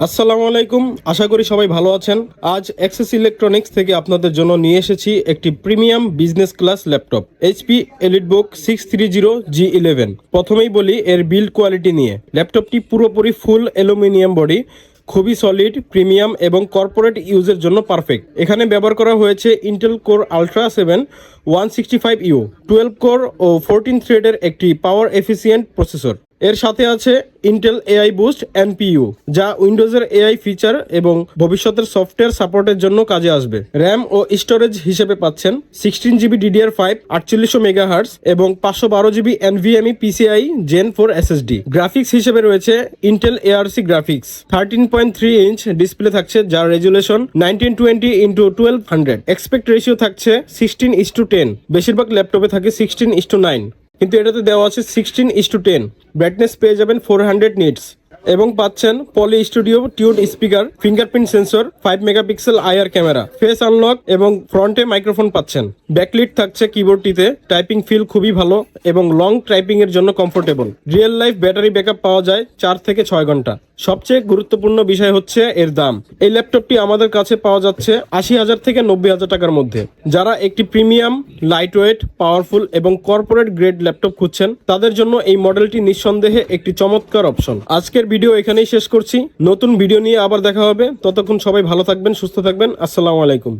আসসালামু আলাইকুম, আশা করি সবাই ভালো আছেন। আজ অ্যাক্সেস ইলেকট্রনিক্স থেকে আপনাদের জন্য নিয়ে এসেছি একটি premium business class laptop HP EliteBook 630G11। প্রথমেই বলি এর বিল্ড কোয়ালিটি নিয়ে। ল্যাপটপটি পুরোপুরি ফুল অ্যালুমিনিয়াম বডি, খুবই সলিড, প্রিমিয়াম এবং কর্পোরেট ইউজের জন্য পারফেক্ট। এখানে ব্যবহার করা হয়েছে Intel Core Ultra 7 165U 12 core ও 14 থ্রেডের একটি পাওয়ার এফিসিয়েন্ট প্রসেসর। এর সাথে আছে ইন্টেল এআই বুস্ট এনপিইউ, যা উইন্ডোজের এআই ফিচার এবং ভবিষ্যতের সফটওয়্যার সাপোর্টের জন্য কাজে আসবে। র্যাম ও স্টোরেজ হিসেবে পাচ্ছেন 16GB DDR5 4800 মেগাহার্টজ এবং 512GB NVMe PCIe Gen 4 SSD। Graphics হিসেবে রয়েছে Intel ARC graphics 13.3 inch display থাকছে, যার রেজুলেশন 1920x1200। এক্সপেক্ট রেশিও থাকছে 16:10। বেশিরভাগ ল্যাপটপে থাকে 16:9, কিন্তু এটাতে দেওয়া আছে 16:10। ব্রাইটনেস পেয়ে যাবেন 400 নিটস এবং পাচ্ছেন পলি স্টুডিও টিউড speaker, fingerprint sensor, 5 megapixel IR camera, face unlock এবং ফ্রন্টে মাইক্রোফোন পাচ্ছেন। ব্যাকলিট থাকছে কিবোর্ডটিতে। টাইপিং ফিল খুবই ভালো এবং লং টাইপিং এর জন্য comfortable. Real life battery backup পাওয়া যায় 4 থেকে 6 ঘন্টা। সবচেয়ে গুরুত্বপূর্ণ বিষয় হচ্ছে এর দাম। এই ল্যাপটপটি আমাদের কাছে পাওয়া যাচ্ছে 80,000 থেকে 90,000 টাকার মধ্যে। যারা একটি প্রিমিয়াম, লাইটওয়েট, পাওয়ারফুল এবং কর্পোরেট গ্রেড ল্যাপটপ খুঁজছেন, তাদের জন্য এই মডেলটি নিঃসন্দেহে একটি চমৎকার অপশন। আজকের ভিডিও এখানেই শেষ করছি। নতুন ভিডিও নিয়ে আবার দেখা হবে। ততক্ষণ সবাই ভালো থাকবেন, সুস্থ থাকবেন। আসসালামু আলাইকুম।